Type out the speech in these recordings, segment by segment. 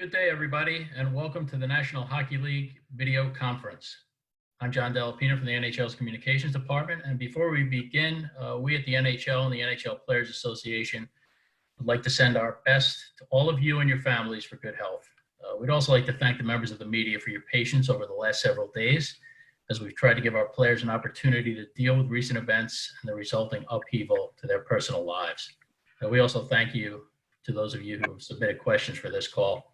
Good day, everybody, and welcome to the National Hockey League video conference. I'm John Delapina from the NHL's Communications Department, and before we begin, we at the NHL and the NHL Players Association would like to send our best to all of you and your families for good health. We'd also like to thank the members of the media for your patience over the last several days, as we've tried to give our players an opportunity to deal with recent events and the resulting upheaval to their personal lives. And we also thank you to those of you who have submitted questions for this call.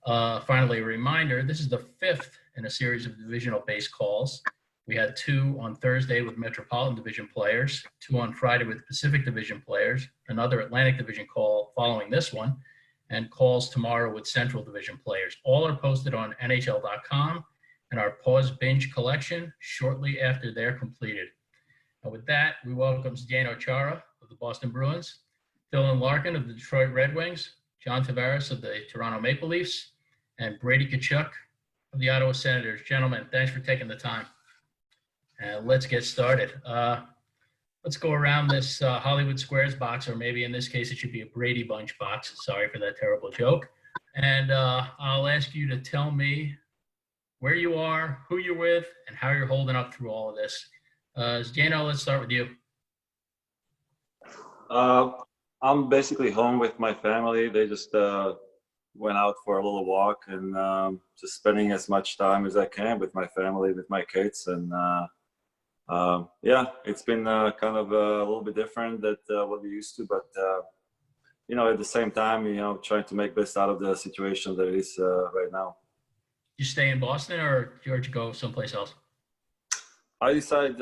Finally, a reminder, this is the fifth in a series of divisional-based calls. We had two on Thursday with Metropolitan Division players, two on Friday with Pacific Division players, another Atlantic Division call following this one, and calls tomorrow with Central Division players. All are posted on NHL.com and our Pause Binge collection shortly after they're completed. And with that, we welcome Zdeno Chára of the Boston Bruins, Dylan Larkin of the Detroit Red Wings, John Tavares of the Toronto Maple Leafs, and Brady Tkachuk of the Ottawa Senators. Gentlemen, thanks for taking the time. And let's get started. Let's go around this Hollywood Squares box, or maybe in this case it should be a Brady Bunch box. Sorry for that terrible joke. And I'll ask you to tell me where you are, who you're with, and how you're holding up through all of this. Zdeno, let's start with you. I'm basically home with my family. They just went out for a little walk and just spending as much time as I can with my family, with my kids. And yeah, it's been kind of a little bit different than what we used to. But, you know, at the same time, you know, trying to make best out of the situation that it is right now. You stay in Boston or did you go someplace else? I decided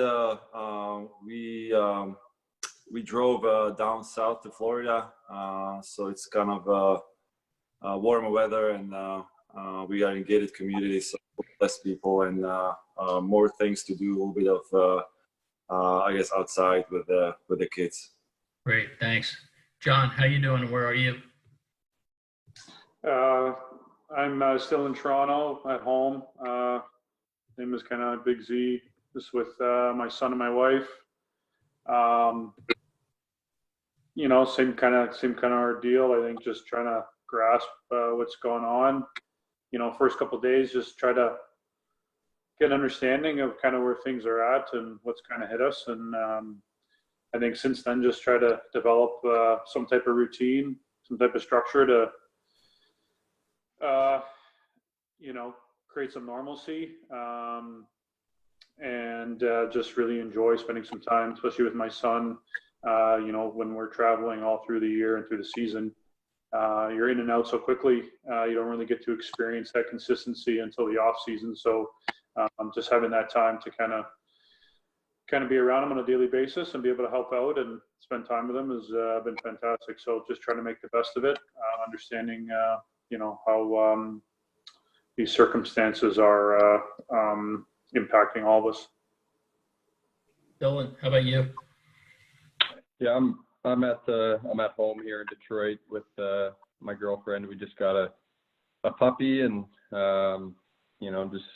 we drove down south to Florida, so it's kind of warmer weather, and we are in gated community, so less people and more things to do. A little bit of, I guess, outside with the kids. Great, thanks, John. How you doing? Where are you? I'm still in Toronto at home. Name is kind of Big Z. Just with my son and my wife. You know, same kind of ordeal. I think just trying to grasp what's going on. You know, first couple of days, just try to get an understanding of kind of where things are at and what's kind of hit us. And I think since then, just try to develop some type of routine, some type of structure to, you know, create some normalcy. And just really enjoy spending some time, especially with my son. You know, when we're traveling all through the year and through the season, you're in and out so quickly. You don't really get to experience that consistency until the off season. So just having that time to kind of be around him on a daily basis and be able to help out and spend time with him has been fantastic. So just trying to make the best of it, understanding, you know, how these circumstances are impacting all of us. Dylan, how about you? Yeah, I'm at home here in Detroit with my girlfriend. We just got a puppy, and you know, just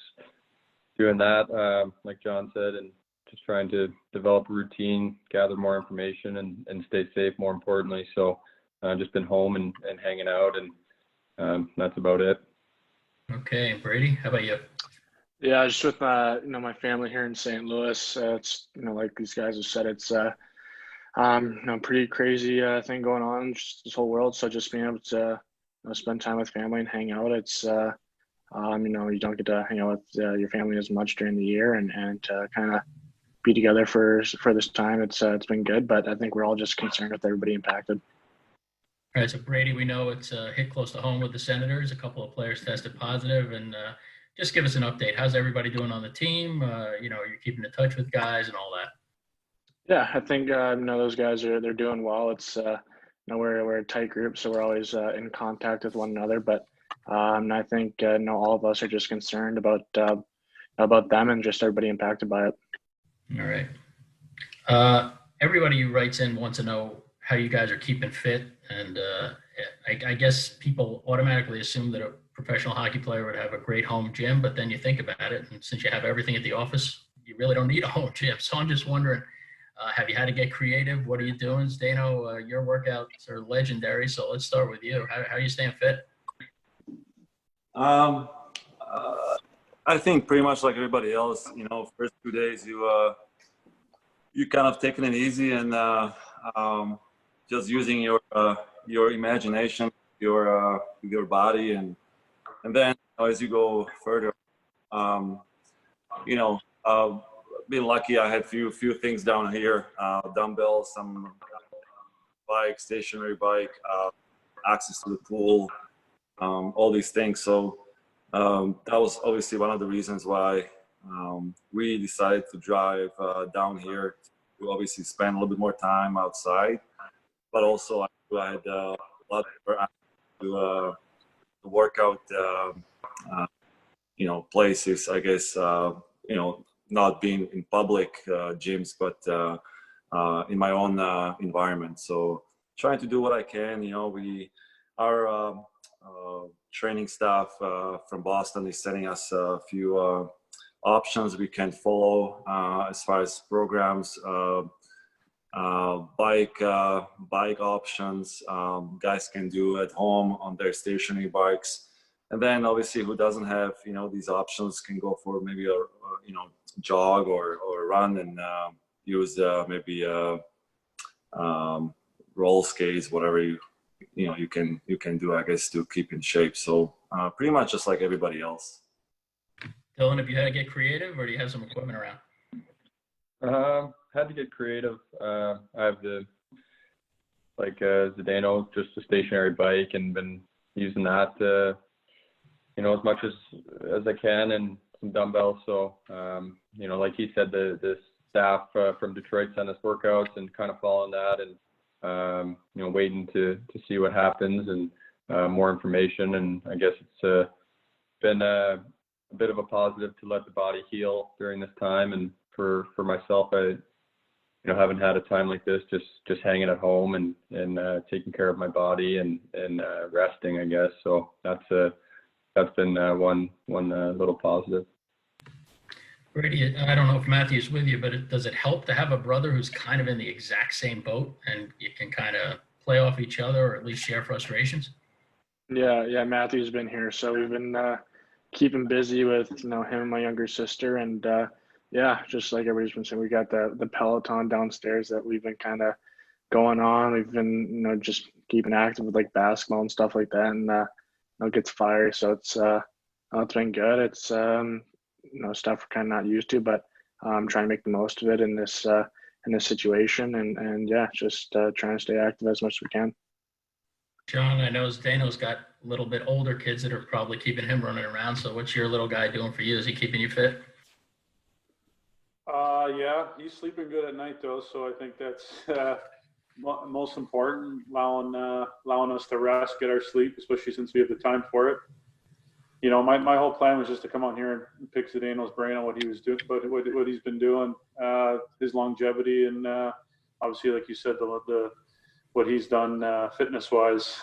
doing that, like John said, and just trying to develop a routine, gather more information, and stay safe, more importantly. So just been home and hanging out, and that's about it. Okay, Brady, how about you? Yeah, just with my family here in St. Louis. It's, you know, like these guys have said, it's you know, pretty crazy thing going on just this whole world. So just being able to, you know, spend time with family and hang out. It's you know, you don't get to hang out with your family as much during the year, and to kind of be together for this time. It's been good, but I think we're all just concerned with everybody impacted. All right, so Brady, we know it's hit close to home with the Senators. A couple of players tested positive, and just give us an update. How's everybody doing on the team? You know, you're keeping in touch with guys and all that. Yeah, I think you know, those guys they're doing well. It's you know, we're a tight group, so we're always in contact with one another. But I think you know, all of us are just concerned about them and just everybody impacted by it. All right. Everybody who writes in wants to know how you guys are keeping fit, and I guess people automatically assume that a professional hockey player would have a great home gym, but then you think about it, and since you have everything at the office, you really don't need a home gym. So I'm just wondering, have you had to get creative? What are you doing? Zdeno, your workouts are legendary, so let's start with you. How are you staying fit? Um, I think pretty much like everybody else, first 2 days you kind of taking it easy and just using your imagination, your body, and then as you go further, being lucky, I had few things down here, dumbbells, some bike, stationary bike, access to the pool, all these things. So that was obviously one of the reasons why we decided to drive down here to obviously spend a little bit more time outside, but also I had a lot to work out, places, I guess, not being in public gyms, but in my own environment. So trying to do what I can. Our training staff from Boston is sending us a few options we can follow as far as programs, bike options guys can do at home on their stationary bikes. And then obviously who doesn't have, these options can go for maybe a jog or run and use maybe roll skates, whatever you can do, I guess, to keep in shape. So pretty much just like everybody else. Dylan, have you had to get creative, or do you have some equipment around? Had to get creative. I have Zdeno, just a stationary bike, and been using that as much as I can, and some dumbbells. So like he said, the staff from Detroit sent us workouts and kind of following that, and waiting to see what happens and more information. And I guess it's been a bit of a positive to let the body heal during this time. And for myself, I haven't had a time like this, just hanging at home and taking care of my body and resting, I guess. So that's been one little positive. Brady, I don't know if Matthew's with you, but does it help to have a brother who's kind of in the exact same boat, and you can kind of play off each other, or at least share frustrations? Yeah, Matthew's been here, so we've been keeping busy with him and my younger sister, and just like everybody's been saying, we got the Peloton downstairs that we've been kind of going on. We've been just keeping active with like basketball and stuff like that, and it gets fire. So it's been good. It's stuff we're kind of not used to, but I'm trying to make the most of it in this situation, and just trying to stay active as much as we can. John, I know Zdeno's got a little bit older kids that are probably keeping him running around. So what's your little guy doing for you? Is he keeping you fit? Yeah, he's sleeping good at night though, so I think that's most important, allowing us to rest, get our sleep, especially since we have the time for it. My whole plan was just to come on here and pick Zdeno's brain on what he was doing, but what he's been doing, his longevity, and obviously, like you said, the what he's done fitness-wise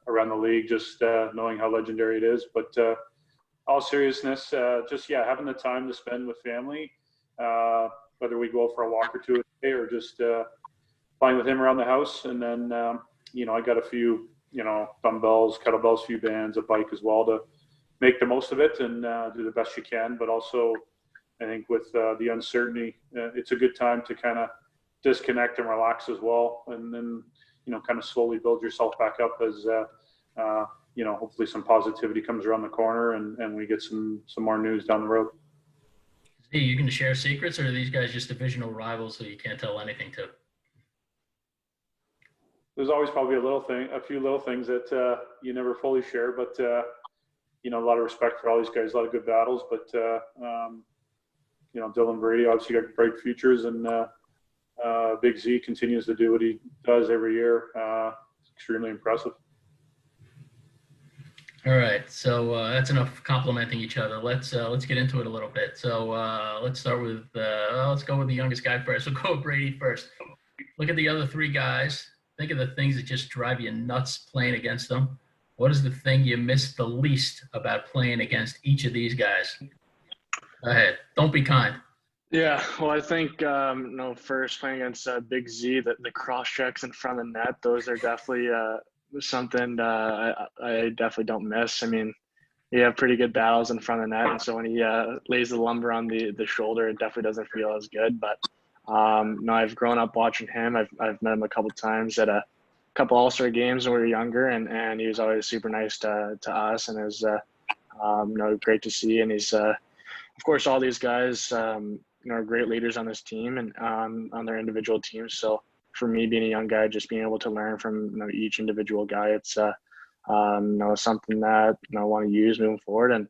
around the league, just knowing how legendary it is. But all seriousness, having the time to spend with family, whether we go for a walk or two a day or just playing with him around the house. And then, I got a few, dumbbells, kettlebells, a few bands, a bike as well to make the most of it and do the best you can. But also, I think with the uncertainty, it's a good time to kind of disconnect and relax as well. And then, kind of slowly build yourself back up as, hopefully some positivity comes around the corner and we get some more news down the road. Are you going to share secrets, or are these guys just divisional rivals so you can't tell anything to? There's always probably a few little things that you never fully share, but a lot of respect for all these guys, a lot of good battles. But Dylan, Brady obviously got bright futures, and Big Z continues to do what he does every year. It's extremely impressive. All right, so that's enough complimenting each other. Let's get into it a little bit. So let's start with let's go with the youngest guy first. We'll go with Brady first. Look at the other three guys. Think of the things that just drive you nuts playing against them. What is the thing you miss the least about playing against each of these guys? Go ahead. Don't be kind. Yeah, well, I think first playing against Big Z, the cross checks in front of the net, those are definitely something I definitely don't miss. I mean, you have pretty good battles in front of the net, and so when he lays the lumber on the shoulder, it definitely doesn't feel as good. But no, I've grown up watching him. I've met him a couple times at a couple All-Star games when we were younger, and he was always super nice to us, and it was great to see. And he's of course, all these guys are great leaders on this team and on their individual teams. So for me, being a young guy, just being able to learn from each individual guy, it's something that I want to use moving forward.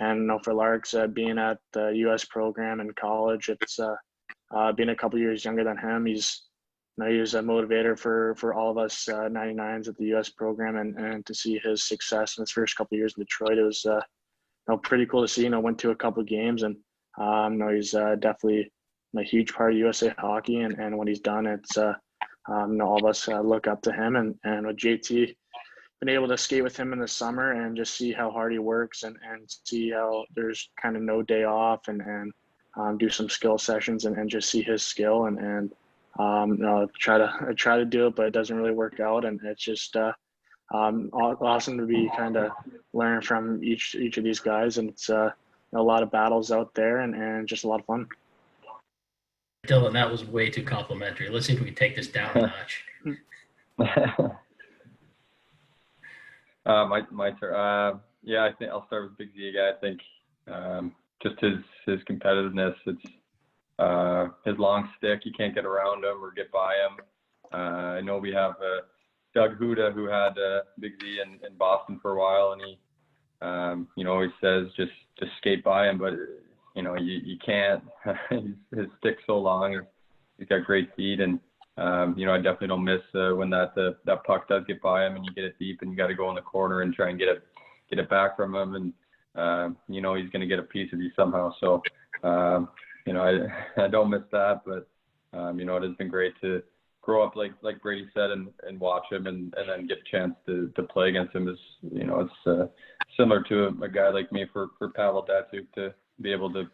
And for Larks, being at the U.S. program in college, it's being a couple years younger than him. He was a motivator for all of us 99s at the U.S. program, and to see his success in his first couple of years in Detroit, it was pretty cool to see. Went to a couple of games, and he's definitely a huge part of USA hockey, and what he's done, it's all of us look up to him, and with JT, been able to skate with him in the summer and just see how hard he works, and see how there's kind of no day off, and do some skill sessions, and just see his skill, and I try to do it, but it doesn't really work out, and it's just awesome to be kind of learn from each of these guys, and it's a lot of battles out there, and just a lot of fun. Dylan, that was way too complimentary. Let's see if we can take this down a notch. My turn. Yeah, I think I'll start with Big Z again. I think just his competitiveness. It's his long stick. You can't get around him or get by him. I know we have Doug Huda, who had Big Z in Boston for a while, and he always says just skate by him, but you can't. His stick's so long. He's got great feet, and I definitely don't miss when that puck does get by him and you get it deep and you got to go in the corner and try and get it back from him, and he's going to get a piece of you somehow. So I don't miss that, but it has been great to grow up like Brady said, and watch him and then get a chance to play against him. It's similar to a guy like me for Pavel Datsyuk to be able to,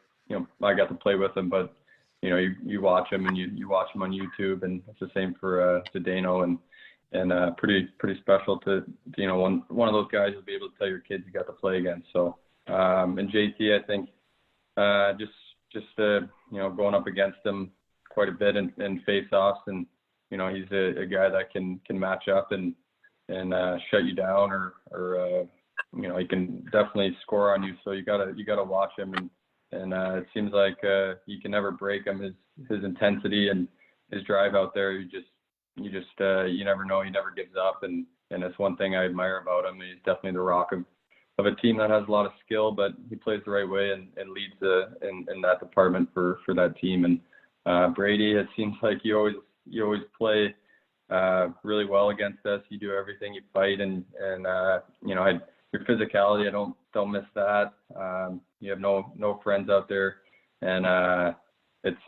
I got to play with him, but you watch him and you watch him on YouTube, and it's the same for Zdeno, and pretty special to one of those guys you'll be able to tell your kids you got to play against. So and JT, I think just going up against him quite a bit in face-offs, and he's a guy that can match up and shut you down, or he can definitely score on you. So you gotta watch him, and it seems like you can never break him. His intensity and his drive out there, you never know. He never gives up, and that's one thing I admire about him. He's definitely the rock of a team that has a lot of skill, but he plays the right way and leads in that department for that team. And Brady, it seems like you always play really well against us. You do everything, you fight, and your physicality, I don't miss that. You have no friends out there, and it's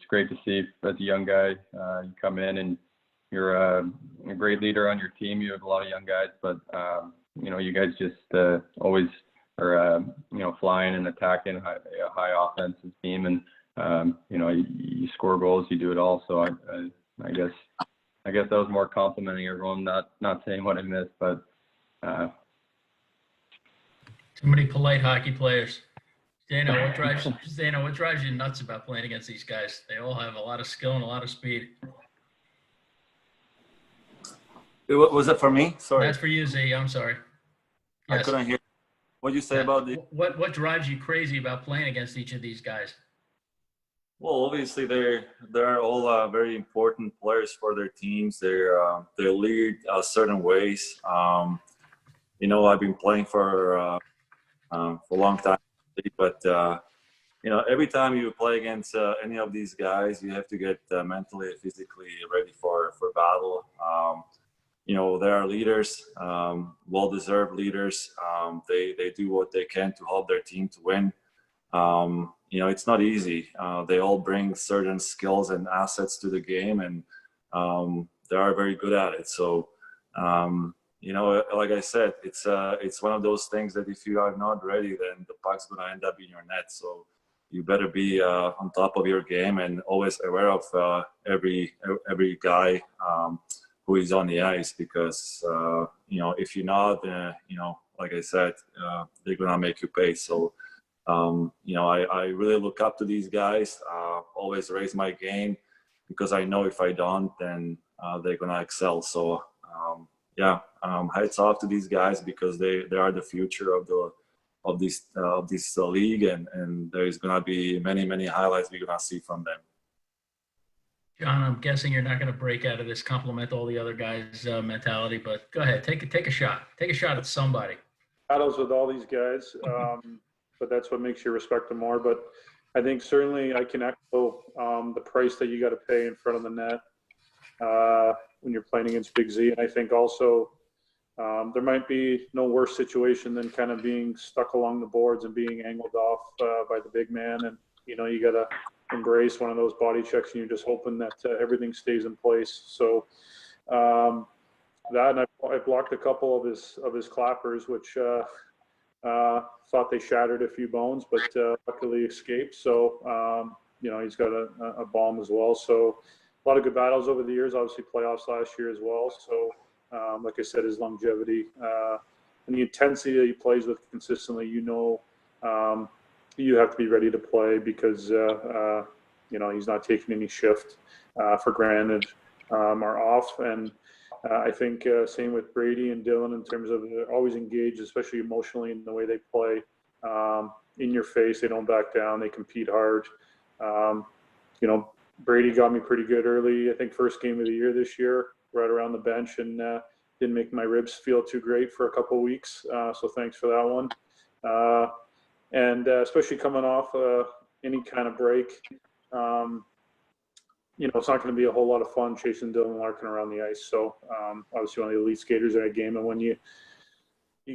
great to see as a young guy you come in and you're a great leader on your team. You have a lot of young guys, but you guys just always are flying and attacking high offensive team, and you score goals, you do it all. So I guess that was more complimenting everyone, not saying what I missed, but too many polite hockey players. Zdeno, what drives you nuts about playing against these guys? They all have a lot of skill and a lot of speed. Was it for me? Sorry. That's for you, Z. I'm sorry. Yes. I couldn't hear. What did you say about the? What drives you crazy about playing against each of these guys? Well, obviously they're all very important players for their teams. They lead certain ways. I've been playing for a long time, but every time you play against any of these guys, you have to get mentally and physically ready for battle. They are leaders, well-deserved leaders. They do what they can to help their team to win. It's not easy. They all bring certain skills and assets to the game, and they are very good at it. So, like I said, it's one of those things that if you are not ready, then the puck's going to end up in your net. So you better be on top of your game and always aware of every guy who is on the ice, because if you're not, like I said, they're gonna make you pay. So, I really look up to these guys. Always raise my game because I know if I don't, then they're gonna excel. So, hats off to these guys because they are the future of this league, and there is gonna be many highlights we're gonna see from them. John, I'm guessing you're not going to break out of this compliment all the other guys' mentality, but go ahead, take a shot. Take a shot at somebody. Battles with all these guys, but that's what makes you respect them more. But I think certainly I can echo the price that you got to pay in front of the net when you're playing against Big Z. And I think also there might be no worse situation than kind of being stuck along the boards and being angled off by the big man. And, you got to embrace one of those body checks and you're just hoping that everything stays in place. So that, and I blocked a couple of his clappers, which thought they shattered a few bones, but luckily escaped. So, he's got a bomb as well. So a lot of good battles over the years, obviously playoffs last year as well. So like I said, his longevity and the intensity that he plays with consistently, you have to be ready to play because, he's not taking any shift for granted or off. And I think same with Brady and Dylan in terms of they're always engaged, especially emotionally in the way they play. In your face, they don't back down, they compete hard. Brady got me pretty good early, I think first game of the year this year, right around the bench, and didn't make my ribs feel too great for a couple of weeks. So thanks for that one. And especially coming off any kind of break, it's not going to be a whole lot of fun chasing Dylan Larkin around the ice. So obviously one of the elite skaters in that game, and when you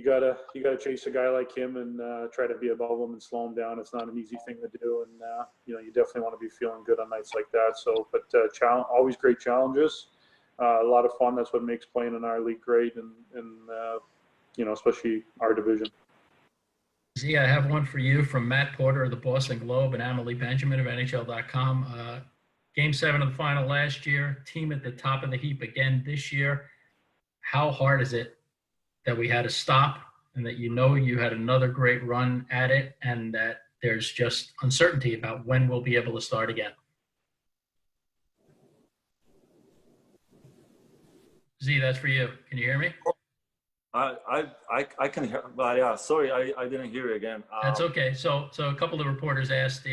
gotta chase a guy like him and try to be above him and slow him down, it's not an easy thing to do. And you definitely want to be feeling good on nights like that. So, but always great challenges, a lot of fun. That's what makes playing in our league great, and especially our division. Z, I have one for you from Matt Porter of the Boston Globe and Emily Benjamin of NHL.com. Game 7 of the final last year, team at the top of the heap again this year. How hard is it that we had to stop and that you had another great run at it and that there's just uncertainty about when we'll be able to start again? Z, that's for you. Can you hear me? I can hear, but yeah, sorry, I didn't hear you again. That's okay. So a couple of reporters asked,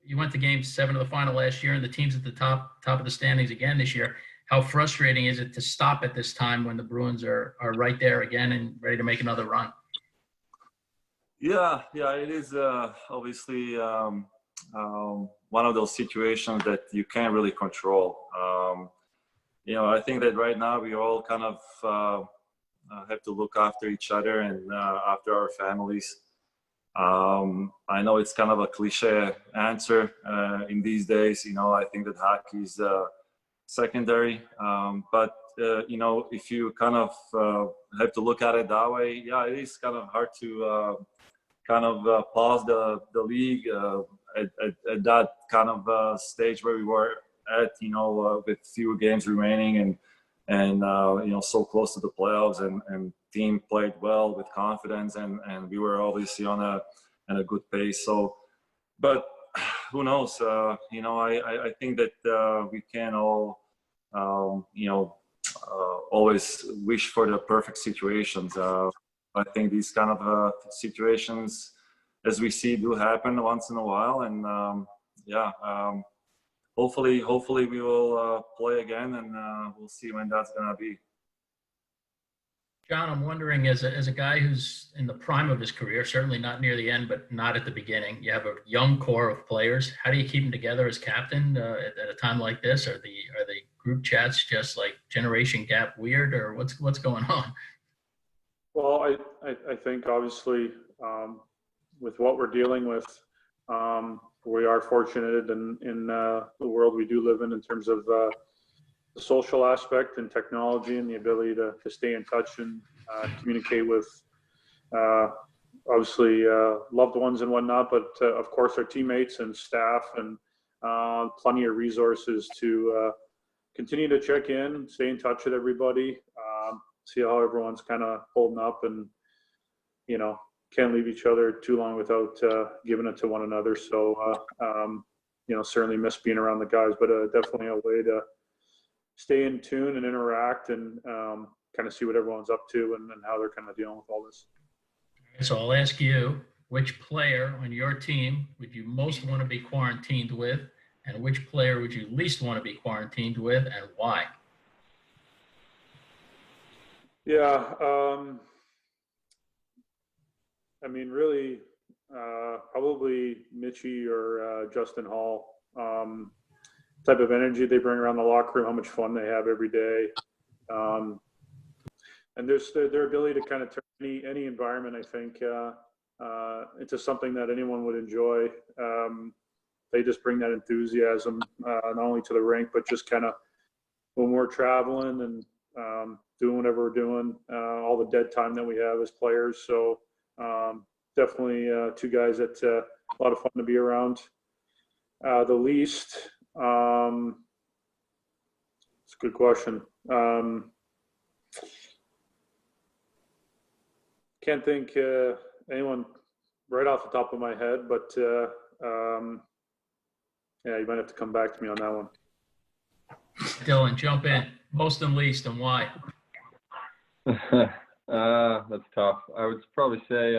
you went to game 7 of the final last year and the team's at the top of the standings again this year. How frustrating is it to stop at this time when the Bruins are right there again and ready to make another run? Yeah, it is obviously one of those situations that you can't really control. I think that right now we all kind of have to look after each other and after our families. I know it's kind of a cliche answer in these days. I think that hockey is secondary, but if you kind of have to look at it that way, yeah, it is kind of hard to pause the league at that kind of stage where we were at, with few games remaining and so close to the playoffs, and team played well with confidence, and we were obviously on a good pace. So, but who knows? I think that we can all always wish for the perfect situations. I think these kind of situations, as we see, do happen once in a while, and hopefully we will play again, and we'll see when that's gonna be. John, I'm wondering, as a guy who's in the prime of his career, certainly not near the end, but not at the beginning, you have a young core of players. How do you keep them together as captain at a time like this? Are the group chats just like generation gap weird, or what's going on? Well, I think obviously with what we're dealing with, we are fortunate in the world we do live in terms of the social aspect and technology and the ability to stay in touch and communicate with obviously loved ones and whatnot, but of course our teammates and staff, and plenty of resources to continue to check in, stay in touch with everybody, see how everyone's kind of holding up, and can't leave each other too long without giving it to one another. So, certainly miss being around the guys, but definitely a way to stay in tune and interact and kind of see what everyone's up to and how they're kind of dealing with all this. So I'll ask you, which player on your team would you most want to be quarantined with, and which player would you least want to be quarantined with, and why? Yeah, really, probably Mitchie or Justin Hall. Type of energy they bring around the locker room, how much fun they have every day, and their ability to kind of turn any environment, I think, into something that anyone would enjoy. They just bring that enthusiasm, not only to the rink, but just kind of when we're traveling and doing whatever we're doing, all the dead time that we have as players. So definitely two guys that a lot of fun to be around. The least, it's a good question. Can't think anyone right off the top of my head, but yeah, you might have to come back to me on that one. Dylan, jump in. Most and least, and why? That's tough. I would probably say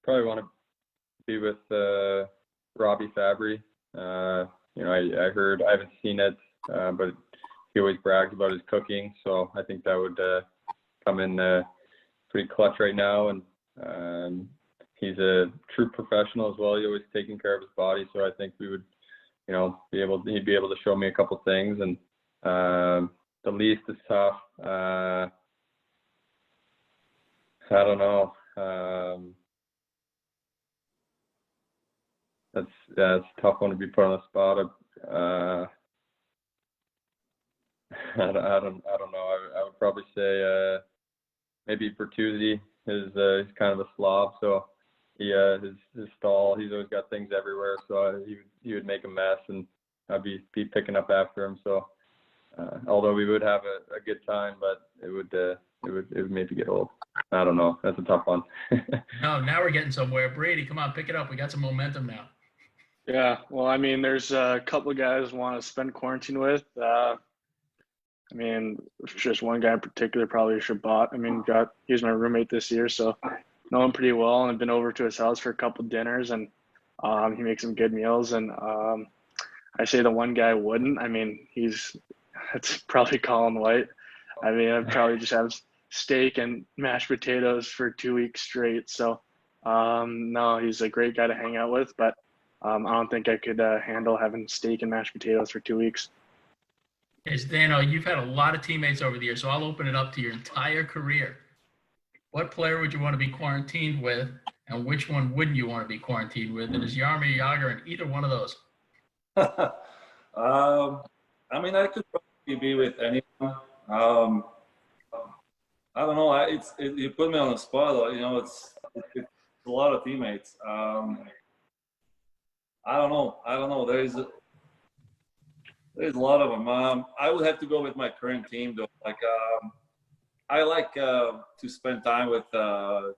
probably want to be with Robbie Fabry. I heard, I haven't seen it, but he always brags about his cooking, so I think that would come in pretty clutch right now. And he's a true professional as well. He's always taking care of his body, so I think we would, he'd be able to show me a couple things. And the least is tough. I don't know. That's a tough one to be put on the spot. I don't know. I would probably say maybe Bertuzzi. He's kind of a slob, so his stall. He's always got things everywhere, so he would make a mess, and I'd be picking up after him. So although we would have a good time, but it would maybe get old. I don't know. That's a tough one. No, now we're getting somewhere. Brady, come on, pick it up. We got some momentum now. Yeah, well, there's a couple of guys I want to spend quarantine with. Just one guy in particular, probably Shabbat. He was my roommate this year, so know him pretty well, and I've been over to his house for a couple dinners, and he makes some good meals. And I say the one guy wouldn't. It's probably Colin White. I'd probably just have steak and mashed potatoes for 2 weeks straight. So no, he's a great guy to hang out with, but I don't think I could handle having steak and mashed potatoes for 2 weeks. Hey, Zdeno, you've had a lot of teammates over the years, so I'll open it up to your entire career. What player would you want to be quarantined with, and which one wouldn't you want to be quarantined with? And is Jaromir Jagr in either one of those? I could probably be with anyone. I don't know. You put me on the spot. It's a lot of teammates. I don't know. There's a lot of them. I would have to go with my current team though. I like to spend time with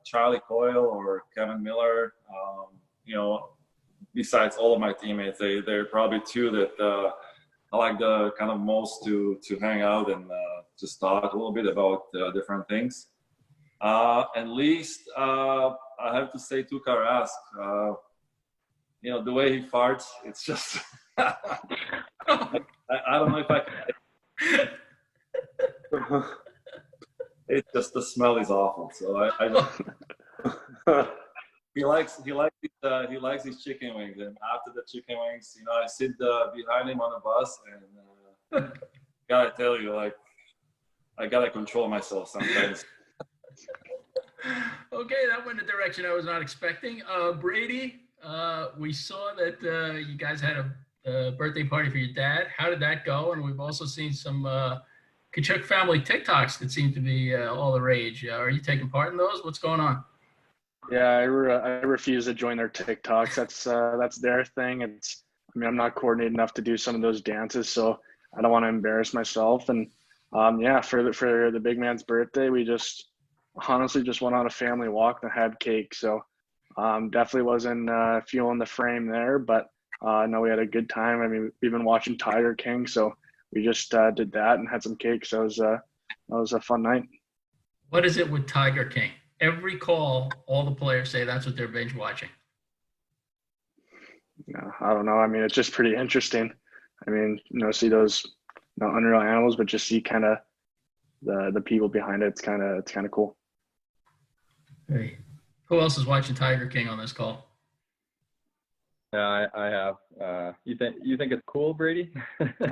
Charlie Coyle or Kevin Miller. Besides all of my teammates, there are probably two that I like the kind of most to hang out and just talk a little bit about different things. And least, I have to say Tuukka Rask. The way he farts, it's just I don't know if I can. It's just the smell is awful. So I don't. He likes his chicken wings, and after the chicken wings, I sit behind him on the bus, and gotta tell you, I gotta control myself sometimes. Okay, that went a direction I was not expecting. Brady, we saw that you guys had a birthday party for your dad. How did that go? And we've also seen some Tkachuk family TikToks that seem to be all the rage. Are you taking part in those? What's going on? Yeah, I refuse to join their TikToks. That's their thing. I'm not coordinated enough to do some of those dances, so I don't want to embarrass myself. And for the big man's birthday, we just honestly just went on a family walk and had cake. So definitely wasn't feeling the frame there, but no, we had a good time. I mean, we've been watching Tiger King, so we just did that and had some cake. So that was a fun night. What is it with Tiger King? Every call, all the players say that's what they're binge watching. Yeah, I don't know. I mean, it's just pretty interesting. I mean, see those unreal animals, but just see kind of the people behind it. It's kind of cool. Hey, who else is watching Tiger King on this call? Yeah, I have. You think it's cool, Brady?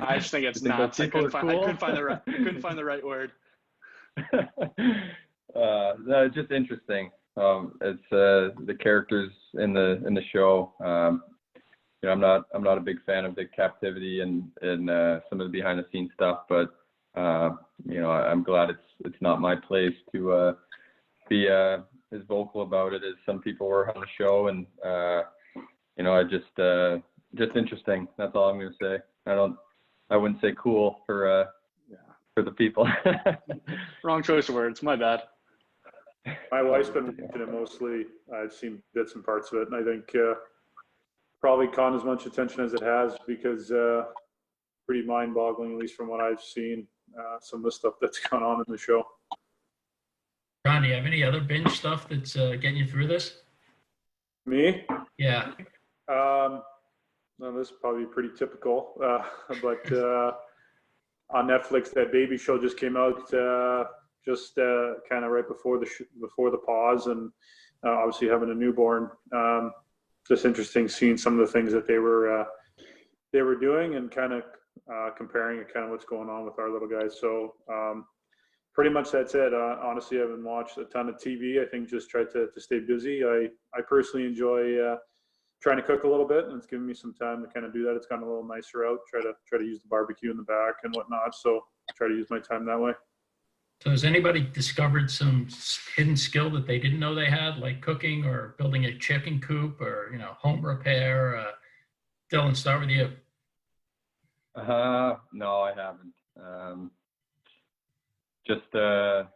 I just think it's nuts. I couldn't find the right word. No, it's just interesting. It's the characters in the show. I'm not a big fan of the captivity and some of the behind the scenes stuff, but I'm glad it's not my place to be as vocal about it as some people were on the show, and just interesting. That's all I'm going to say. I wouldn't say cool for the people. Wrong choice of words. My bad. My wife's been watching it mostly. I've seen bits and parts of it, and I think probably caught as much attention as it has because pretty mind-boggling, at least from what I've seen, some of the stuff that's gone on in the show. John, do you have any other binge stuff that's getting you through this? Me? Yeah. No, this is probably pretty typical, but on Netflix, that baby show just came out just kind of right before the pause, and obviously having a newborn. Just interesting seeing some of the things that they were doing and kind of comparing it kind of what's going on with our little guys. So pretty much that's it. Honestly, I haven't watched a ton of TV. I think just try to stay busy. I personally enjoy trying to cook a little bit, and it's given me some time to kind of do that. It's gotten a little nicer out. Try to use the barbecue in the back and whatnot. So try to use my time that way. So has anybody discovered some hidden skill that they didn't know they had, like cooking or building a chicken coop or, home repair? Dylan, start with you. No, I haven't. Just caught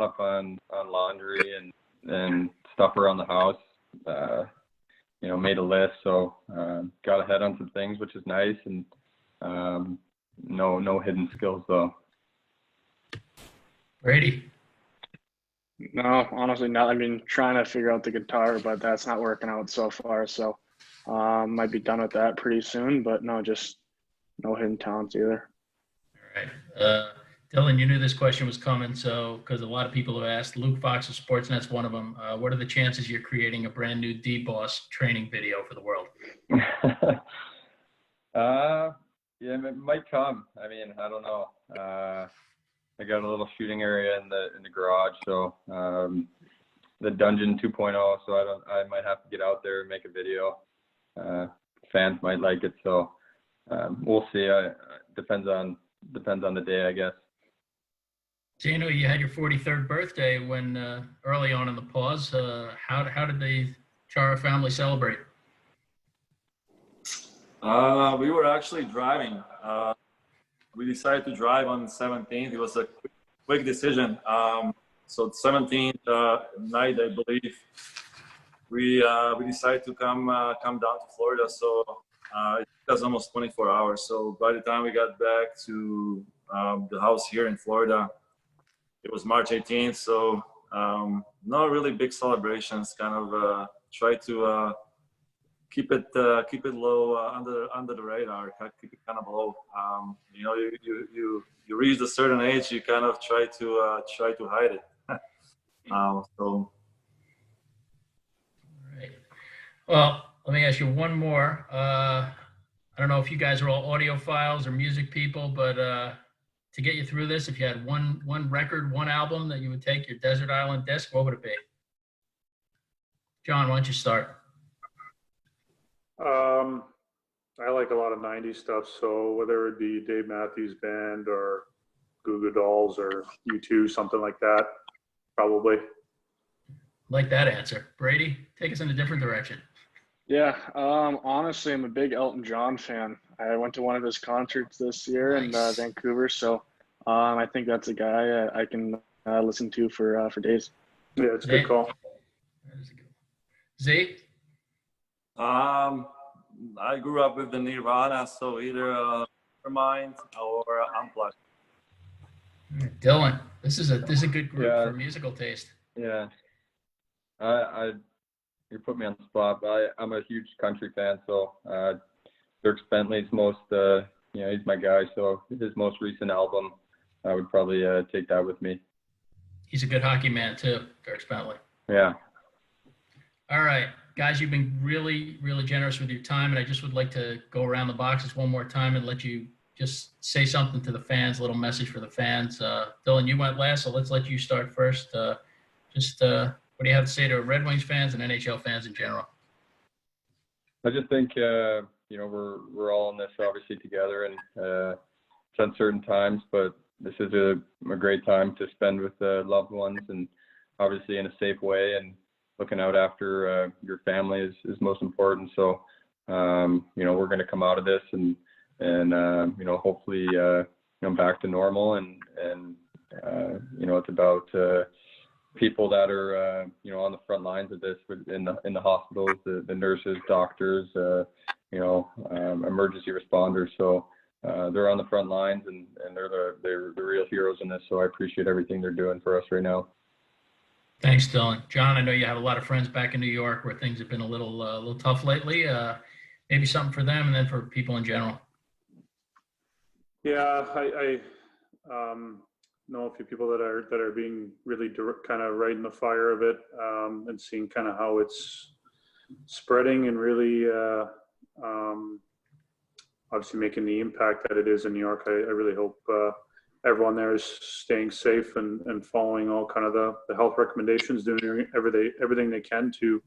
up on laundry and stuff around the house. Made a list, so got ahead on some things, which is nice, and no hidden skills though. Brady? No, honestly not. I mean, trying to figure out the guitar, but that's not working out so far. So might be done with that pretty soon, but no, just no hidden talents either. All right. Dylan, you knew this question was coming, so because a lot of people have asked. Luke Fox of Sportsnet's one of them. What are the chances you're creating a brand new D-Boss training video for the world? Yeah, it might come. I mean, I don't know. I got a little shooting area in the garage, so the Dungeon 2.0. So I might have to get out there and make a video. Fans might like it, so we'll see. Depends on the day, I guess. Zdeno, you had your 43rd birthday when early on in the pause. How did the Chara family celebrate? We were actually driving. We decided to drive on the 17th. It was a quick decision. So the 17th night, I believe, we decided to come down to Florida. So it took us almost 24 hours. So by the time we got back to the house here in Florida, it was March 18th. So no really big celebrations. Kind of try to keep it low under the radar. Keep it kind of low. You reach a certain age, you kind of try to hide it. So. All right. Well, let me ask you one more. I don't know if you guys are all audiophiles or music people, but to get you through this, if you had one record, one album that you would take your Desert Island disc, what would it be? John, why don't you start? I like a lot of 90s stuff, so whether it be Dave Matthews Band or Goo Goo Dolls or U2, something like that, probably. Like that answer. Brady, take us in a different direction. Yeah, honestly, I'm a big Elton John fan. I went to one of his concerts this year in Vancouver, so I think that's a guy I can listen to for days. Yeah, it's a good call. Zay? I grew up with the Nirvana, so either Mind or Unplugged. Dylan, this is a good group Yeah. for musical taste. Yeah. You put me on the spot, but I'm a huge country fan, so Dirk Bentley's he's my guy, so his most recent album, I would probably take that with me. He's a good hockey man too, Dirk Bentley. Yeah. All right, guys, you've been really, really generous with your time, and I just would like to go around the boxes one more time and let you just say something to the fans, a little message for the fans. Dylan, you went last, so let's let you start first. What do you have to say to Red Wings fans and NHL fans in general? I just think we're all in this obviously together, and it's uncertain times, but this is a great time to spend with loved ones, and obviously in a safe way, and looking out after your family is most important. So we're going to come out of this and hopefully back to normal, and it's about people that are on the front lines of this in the hospitals, the nurses, doctors, emergency responders. So they're on the front lines, and they're the real heroes in this. So I appreciate everything they're doing for us right now. Thanks, Dylan. John, I know you have a lot of friends back in New York where things have been a little tough lately. Maybe something for them, and then for people in general. Yeah, I know a few people that are being really kind of right in the fire of it, and seeing kind of how it's spreading, and really obviously making the impact that it is in New York. I really hope everyone there is staying safe and following all kind of the health recommendations, doing everything they can to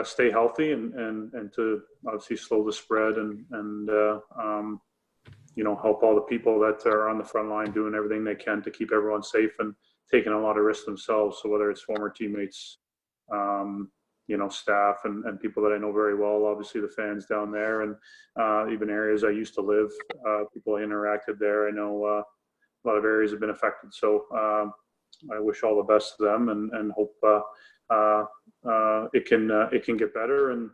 stay healthy and to obviously slow the spread and help all the people that are on the front line doing everything they can to keep everyone safe and taking a lot of risks themselves. So whether it's former teammates, staff and people that I know very well, obviously the fans down there, and even areas I used to live, people I interacted there. I know a lot of areas have been affected. So I wish all the best to them and hope it can get better. And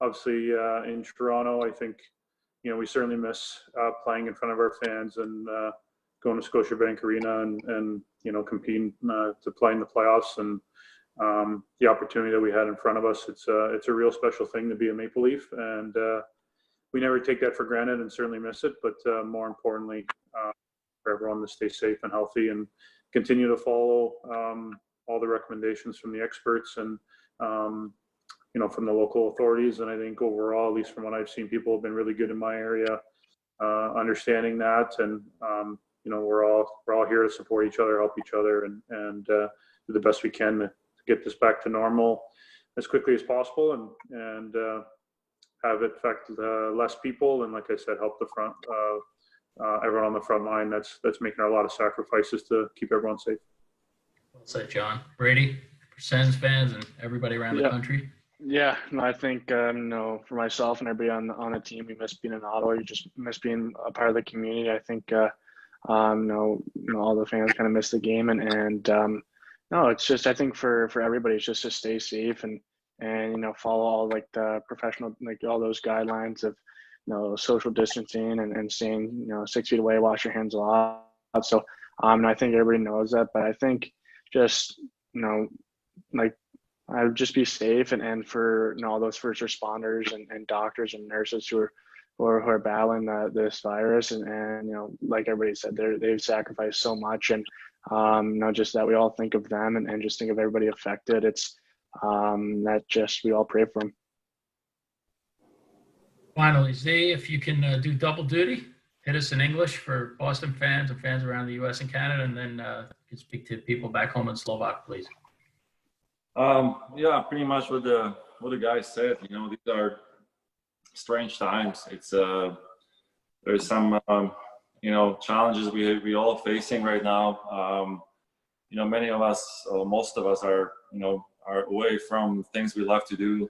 obviously in Toronto, I think we certainly miss playing in front of our fans and going to Scotiabank Arena and competing to play in the playoffs, and the opportunity that we had in front of us. It's a real special thing to be a Maple Leaf, and we never take that for granted and certainly miss it. But more importantly, for everyone to stay safe and healthy and continue to follow all the recommendations from the experts and from the local authorities. And I think overall, at least from what I've seen, people have been really good in my area, understanding that. And we're all here to support each other, help each other, and do the best we can to get this back to normal as quickly as possible, and have it affect less people. And like I said, help the front, everyone on the front line that's making a lot of sacrifices to keep everyone safe. Well said, John. Brady, for Sens fans and everybody around the country. Yeah, I think for myself and everybody on the team, we miss being in Ottawa. You just miss being a part of the community. I think all the fans kind of miss the game, and it's just, I think for everybody, it's just to stay safe and follow all like the professional, like all those guidelines of social distancing and staying 6 feet away, wash your hands a lot. So I think everybody knows that, but I think just I would just be safe, and for all those first responders and doctors and nurses who are battling this virus, and like everybody said, they've sacrificed so much, and just that we all think of them and just think of everybody affected. It's that just we all pray for them. Finally, Zay, if you can do double duty, hit us in English for Boston fans and fans around the U.S. and Canada, and then you can speak to people back home in Slovak, please. Yeah, pretty much what the guys said. These are strange times. It's there's some challenges we all facing right now. Many of us, or most of us, are away from things we love to do.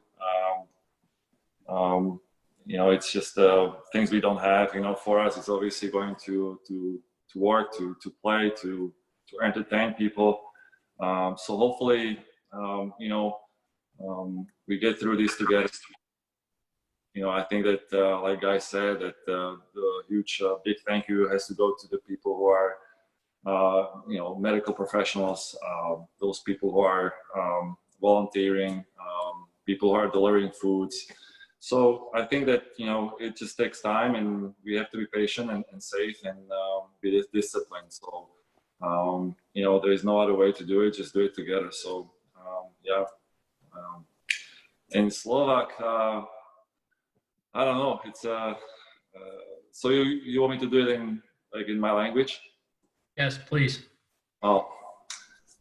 It's just things we don't have. For us, it's obviously going to work, to play, to entertain people. So hopefully, we get through this together. I think that, like I said, that the huge, big thank you has to go to the people who are, medical professionals, those people who are volunteering, people who are delivering foods. So I think that, it just takes time, and we have to be patient and safe and be disciplined. So, there is no other way to do it, just do it together. So, yeah. In Slovak, I don't know. It's so you want me to do it in my language? Yes, please.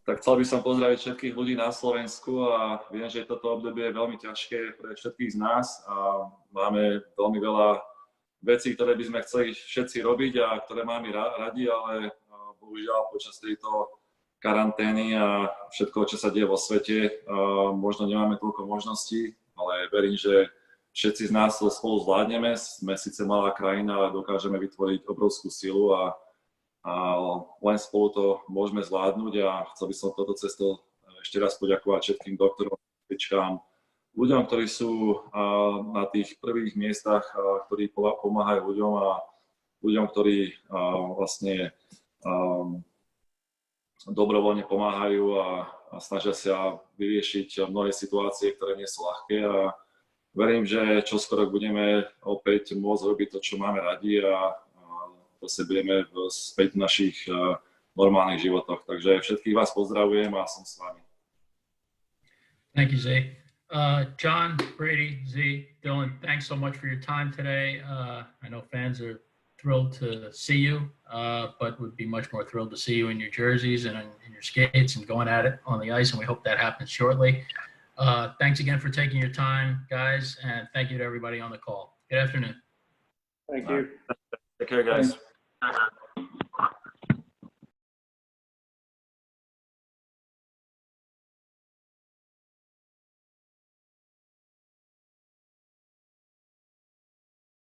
Tak chcel by som pozdraviť všetkých ľudí na Slovensku a viem, že toto obdobie je veľmi ťažké pre všetkých z nás a máme veľmi veľa vecí, ktoré by sme chceli všetci robiť a ktoré máme radi, ale bohužiaľ počas tejto karantény a všetko, čo sa deje vo svete, možno nemáme toľko možností, ale verím, že všetci z nás to spolu zvládneme. Sme síce malá krajina, ale dokážeme vytvoriť obrovskú silu a len spolu to môžeme zvládnuť a chcel by som toto cestou ešte raz poďakovať všetkým doktorom, sestřičkám, ľuďom, ktorí sú na tých prvých miestach, ktorí pomáhajú ľuďom a ľuďom, ktorí vlastne dobrovoľne pomáhajú a snažia sa vyriešiť mnohé situácie, ktoré nie sú ľahké a verím, že čoskoro budeme opäť môcť robiť to, čo máme radi a zase budeme späť v našich normálnych životoch. Takže všetkých vás pozdravujem a som s vami. Thank you, Z. John, Brady, Z, Dylan, thanks so much for your time today. I know fans are thrilled to see you, but would be much more thrilled to see you in your jerseys and in your skates and going at it on the ice, and we hope that happens shortly. Thanks again for taking your time, guys, and thank you to everybody on the call. Good afternoon. Thank you. Take care, guys.